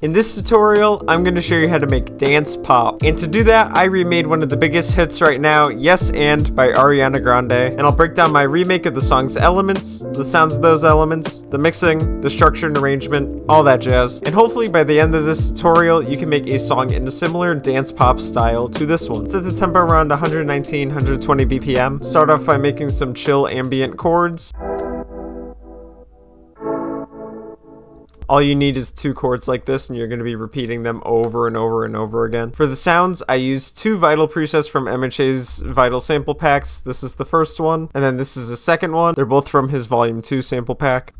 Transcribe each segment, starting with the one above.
In this tutorial, I'm going to show you how to make dance pop. And to do that, I remade one of the biggest hits right now, Yes and by Ariana Grande. And I'll break down my remake of the song's elements, the sounds of those elements, the mixing, the structure and arrangement, all that jazz. And hopefully by the end of this tutorial, you can make a song in a similar dance pop style to this one. Set the tempo around 119, 120 BPM. Start off by making some chill ambient chords. All you need is 2 chords like this, and you're going to be repeating them over and over and over again. For the sounds, I used 2 Vital presets from MHA's Vital sample packs. This is the first one, and then this is the second one. They're both from his Volume 2 sample pack.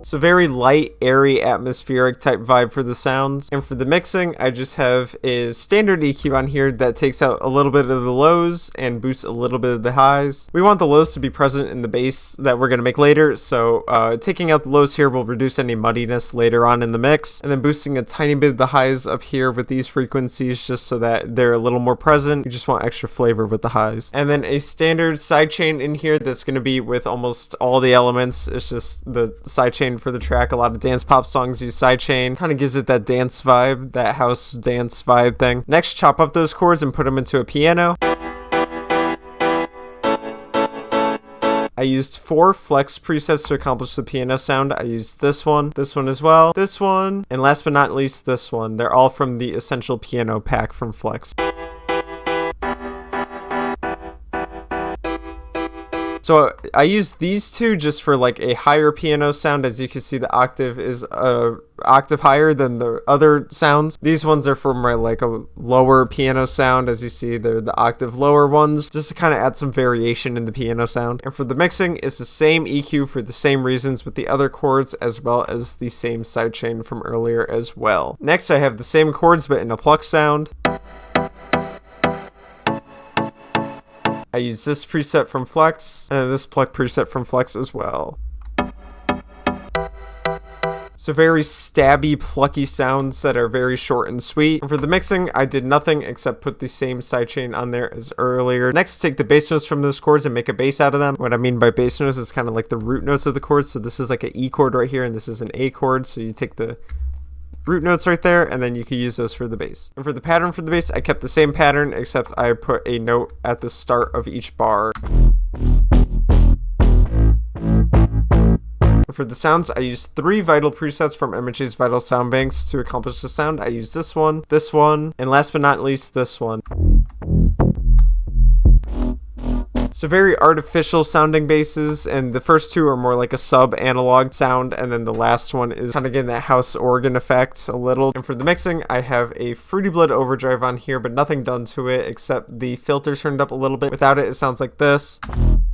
So very light, airy, atmospheric type vibe for the sounds. And for the mixing, I just have a standard EQ on here that takes out a little bit of the lows and boosts a little bit of the highs. We want the lows to be present in the bass that we're going to make later, so taking out the lows here will reduce any muddiness later on in the mix. And then boosting a tiny bit of the highs up here with these frequencies just so that they're a little more present. You just want extra flavor with the highs. And then a standard sidechain in here that's going to be with almost all the elements. It's just the sidechain for the track. A lot of dance pop songs use sidechain. Kind of gives it that dance vibe, that house dance vibe thing. Next, chop up those chords and put them into a piano. I used 4 flex presets to accomplish the piano sound. I used this one as well, this one, and last but not least this one. They're all from the Essential Piano pack from Flex. So I used these 2 just for like a higher piano sound. As you can see, the octave is a octave higher than the other sounds. These ones are for my like a lower piano sound. As you see, they're the octave lower ones, just to kind of add some variation in the piano sound. And for the mixing, it's the same EQ for the same reasons with the other chords, as well as the same sidechain from earlier as well. Next, I have the same chords but in a Pluck sound. I use this preset from Flex, and this Pluck preset from Flex as well. So very stabby, plucky sounds that are very short and sweet. And for the mixing, I did nothing except put the same sidechain on there as earlier. Next, take the bass notes from those chords and make a bass out of them. What I mean by bass notes is kind of like the root notes of the chords. So this is like an E chord right here, and this is an A chord. So you take the root notes right there, and then you can use those for the bass. And for the pattern for the bass, I kept the same pattern, except I put a note at the start of each bar. And for the sounds, I used 3 Vital presets from MHA's Vital sound banks to accomplish the sound. I used this one, and last but not least, this one. So very artificial sounding basses, and the first 2 are more like a sub-analog sound, and then the last one is kind of getting that house organ effect a little. And for the mixing, I have a Fruity Blood overdrive on here, but nothing done to it except the filter turned up a little bit. Without it, it sounds like this,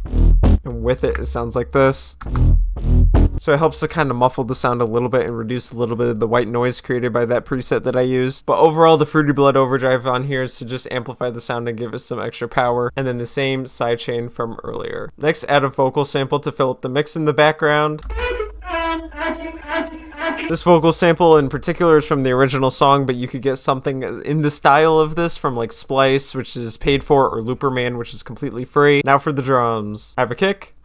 and with it, it sounds like this. So it helps to kind of muffle the sound a little bit and reduce a little bit of the white noise created by that preset that I used. But overall, the Fruity Blood overdrive on here is to just amplify the sound and give it some extra power. And then the same sidechain from earlier. Next, add a vocal sample to fill up the mix in the background. This vocal sample in particular is from the original song, but you could get something in the style of this from like Splice, which is paid for, or Looperman, which is completely free. Now for the drums. I have a kick.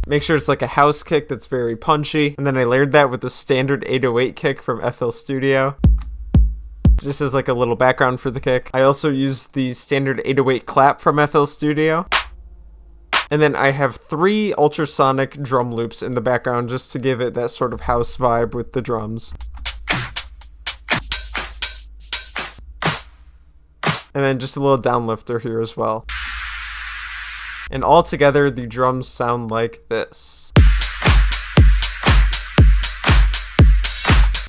Make sure it's like a house kick that's very punchy. And then I layered that with the standard 808 kick from FL Studio, just as like a little background for the kick. I also used the standard 808 clap from FL Studio. And then I have 3 ultrasonic drum loops in the background just to give it that sort of house vibe with the drums. And then just a little downlifter here as well. And all together, the drums sound like this.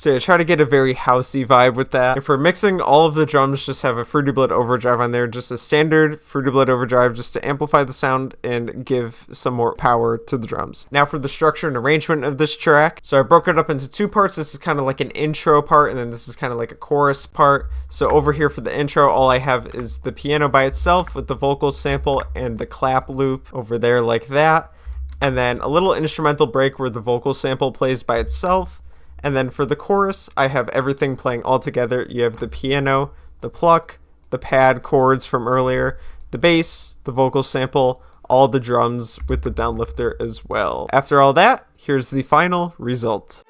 So I try to get a very housey vibe with that. And for mixing, all of the drums just have a Fruity Blood overdrive on there, just a standard Fruity Blood overdrive just to amplify the sound and give some more power to the drums. Now for the structure and arrangement of this track. So I broke it up into 2 parts. This is kind of like an intro part, and then this is kind of like a chorus part. So over here for the intro, all I have is the piano by itself with the vocal sample and the clap loop over there like that. And then a little instrumental break where the vocal sample plays by itself. And then for the chorus, I have everything playing all together. You have the piano, the pluck, the pad chords from earlier, the bass, the vocal sample, all the drums with the downlifter as well. After all that, Here's the final result.